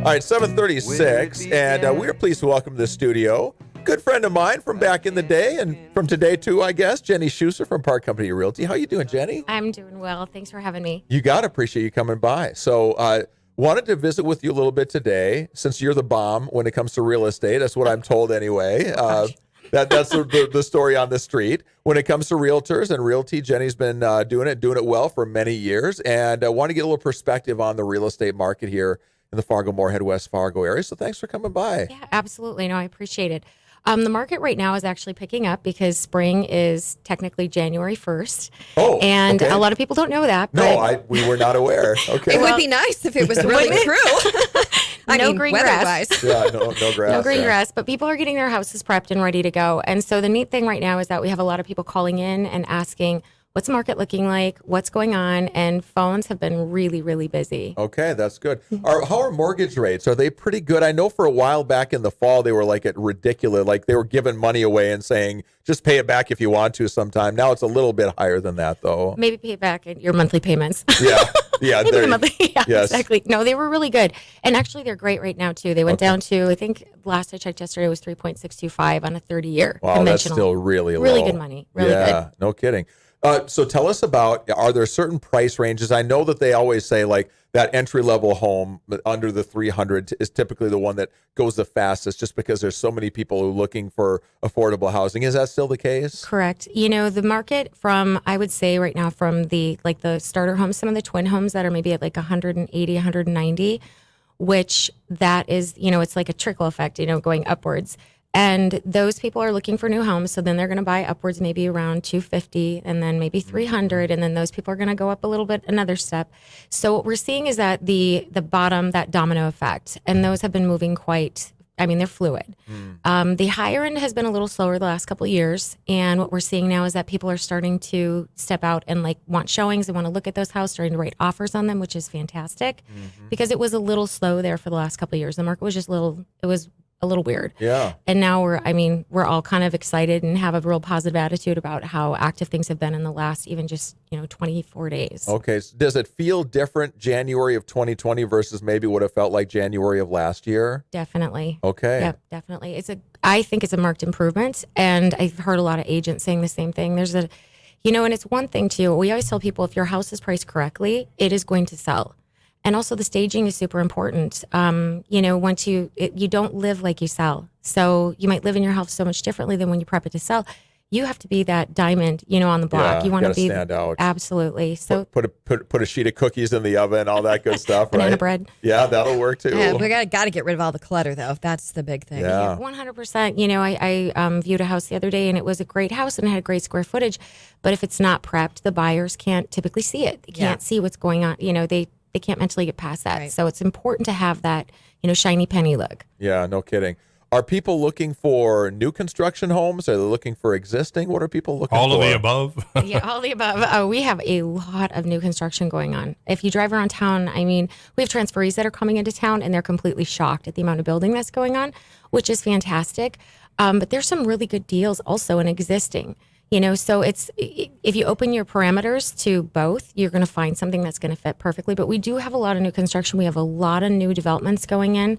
All right, 7:36, and we are pleased to welcome to the studio good friend of mine from back in the day, and from today too, I guess, Jenny Schuster from Park Company Realty. How you doing, Jenny? I'm doing well. Thanks for having me. You got to appreciate you coming by. So, wanted to visit with you a little bit today, since you're the bomb when it comes to real estate. That's what I'm told anyway. That's the story on the street. When it comes to realtors and realty, Jenny's been doing it well for many years, and I want to get a little perspective on the real estate market here in the Fargo-Moorhead, West Fargo area. So thanks for coming by. Yeah, absolutely. No, I appreciate it. The market right now is actually picking up because spring is technically January 1st. Oh, and okay. A lot of people don't know that. No, we were not aware. Okay. It would be nice if it was really true. No green grass. Yeah, no grass. No green grass, but people are getting their houses prepped and ready to go. And so the neat thing right now is that we have a lot of people calling in and asking, what's the market looking like? What's going on? And phones have been really, really busy. Okay, that's good. How are mortgage rates? Are they pretty good? I know for a while back in the fall, they were like at ridiculous, like they were giving money away and saying, just pay it back if you want to sometime. Now it's a little bit higher than that, though. Maybe pay it back in your monthly payments. Yeah. Maybe the monthly. Yeah, yes. Exactly. No, they were really good. And actually, they're great right now, too. They went down to, I think, last I checked yesterday, it was 3.625 on a 30-year Wow, that's still really low. Really good money. Really good. No kidding. So tell us about, are there certain price ranges? I know that they always say like that entry-level home under the 300 is typically the one that goes the fastest just because there's so many people who are looking for affordable housing. Is that still the case? Correct. You know, the market from, I would say right now from the starter homes, some of the twin homes that are maybe at like 180, 190, which that is, it's like a trickle effect, going upwards. And those people are looking for new homes. So then they're going to buy upwards maybe around 250 and then maybe 300. And then those people are going to go up a little bit, another step. So what we're seeing is that the bottom, that domino effect, and those have been moving they're fluid. The higher end has been a little slower the last couple of years. And what we're seeing now is that people are starting to step out and want showings. They want to look at those houses, starting to write offers on them, which is fantastic because it was a little slow there for the last couple of years. The market was just a little weird. Yeah. And now we're all kind of excited and have a real positive attitude about how active things have been in the last even just, 24 days. Okay. So does it feel different January of 2020 versus maybe what it felt like January of last year? Definitely. Okay. Yeah, definitely. I think it's a marked improvement. And I've heard a lot of agents saying the same thing. There's and it's one thing too, we always tell people if your house is priced correctly, it is going to sell. And also the staging is super important. Once you don't live like you sell. So you might live in your house so much differently than when you prep it to sell. You have to be that diamond, on the block. Yeah, you want to be stand out. Absolutely. So put a sheet of cookies in the oven, all that good stuff, right? Banana bread. Yeah, that'll work too. Yeah, we got to get rid of all the clutter though. That's the big thing. Yeah. 100%. I viewed a house the other day and it was a great house and it had great square footage. But if it's not prepped, the buyers can't typically see it. They can't see what's going on. They can't mentally get past that. Right. So it's important to have that, shiny penny look. Yeah, no kidding. Are people looking for new construction homes? Are they looking for existing? What are people looking for? All of the above. Yeah, all the above. We have a lot of new construction going on. If you drive around town, we have transferees that are coming into town and they're completely shocked at the amount of building that's going on, which is fantastic. But there's some really good deals also in existing. So if you open your parameters to both, you're going to find something that's going to fit perfectly. But we do have a lot of new construction. We have a lot of new developments going in.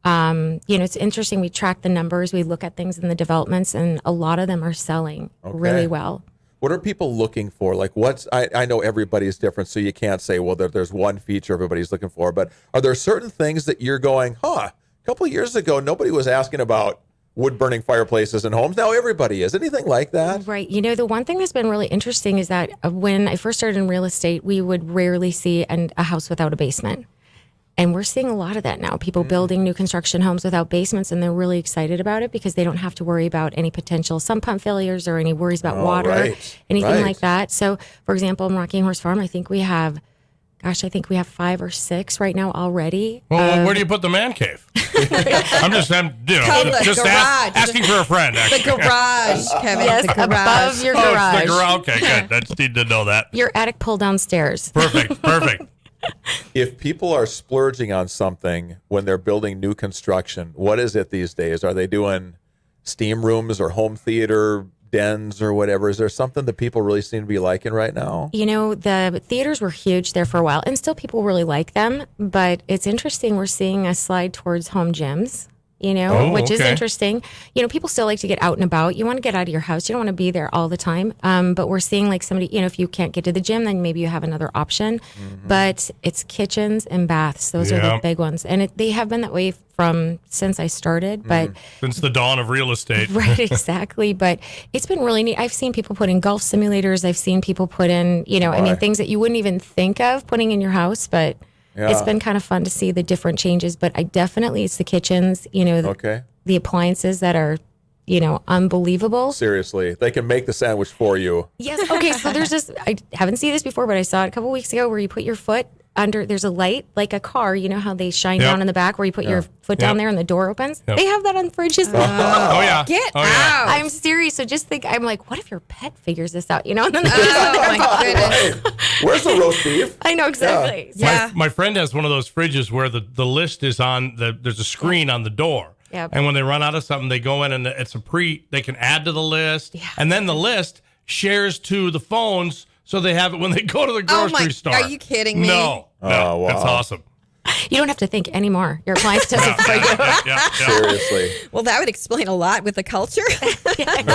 It's interesting. We track the numbers. We look at things in the developments, and a lot of them are selling really well. What are people looking for? Like I know everybody's different, so you can't say, well, there's one feature everybody's looking for. But are there certain things that you're going, a couple of years ago, nobody was asking about wood-burning fireplaces in homes. Now everybody is. Anything like that? Right. The one thing that's been really interesting is that when I first started in real estate, we would rarely see a house without a basement. And we're seeing a lot of that now. People building new construction homes without basements, and they're really excited about it because they don't have to worry about any potential sump pump failures or any worries about water, anything like that. So, for example, in Rocking Horse Farm, I think we have 5 or 6 right now already. Well, where do you put the man cave? I'm asking for a friend. Actually. The garage, Kevin. Yes, the garage. above your garage. It's the garage. Okay, good. That's need to know that. Your attic pull downstairs. Perfect. If people are splurging on something when they're building new construction, what is it these days? Are they doing steam rooms or home theater dens or whatever. Is there something that people really seem to be liking right now? You know, the theaters were huge there for a while, and still people really like them. But it's interesting. We're seeing a slide towards home gyms, which is interesting. People still like to get out and about. You want to get out of your house. You don't want to be there all the time. But we're seeing like somebody, if you can't get to the gym, then maybe you have another option. But it's kitchens and baths. Those are the big ones. And they have been that way since I started. But Since the dawn of real estate. Right, exactly. But it's been really neat. I've seen people put in golf simulators. I've seen people put in, things that you wouldn't even think of putting in your house. But it's been kind of fun to see the different changes. But it's the kitchens, the appliances that are, unbelievable. Seriously, they can make the sandwich for you. Yes. Okay. So there's I haven't seen this before, but I saw it a couple weeks ago where you put your foot under, there's a light like a car, how they shine down in the back where you put your foot down there and the door opens. They have that on fridges. Oh, yeah. Get out. I'm serious. So just think, I'm like, what if your pet figures this out? And then Oh, my goodness. Where's the roast beef? I know exactly. Yeah. My friend has one of those fridges where the list is on, there's a screen on the door. Yep. And when they run out of something, they go in and they can add to the list. Yeah. And then the list shares to the phones so they have it when they go to the grocery store. Are you kidding me? No. Oh, wow. That's awesome. You don't have to think anymore. Your appliance does it for you. Seriously. Well, that would explain a lot with the culture. No kidding.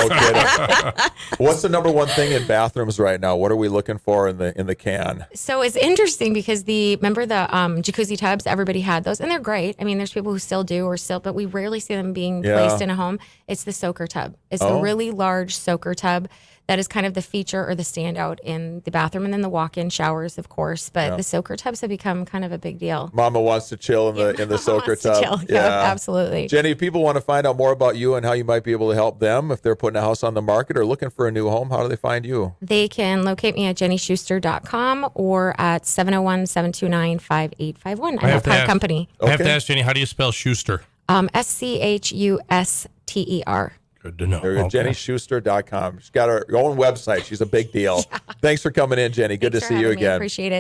What's the number one thing in bathrooms right now? What are we looking for in the can? So it's interesting because remember the jacuzzi tubs, everybody had those and they're great. I mean, there's people who still do but we rarely see them being placed in a home. It's the soaker tub. It's the really large soaker tub. That is kind of the feature or the standout in the bathroom, and then the walk-in showers, of course. But the soaker tubs have become kind of a big deal. Mama wants to chill in the soaker tub. Yeah, absolutely. Jenny, if people want to find out more about you and how you might be able to help them if they're putting a house on the market or looking for a new home, how do they find you? They can locate me at jennyschuster.com or at 701-729-5851. I'm a private company. I have to ask Jenny, how do you spell Schuster? SCHUSTER. Good to know. JennySchuster.com. She's got her own website. She's a big deal. Thanks for coming in, Jenny. Good Thanks to for see you having me. again. Appreciate it.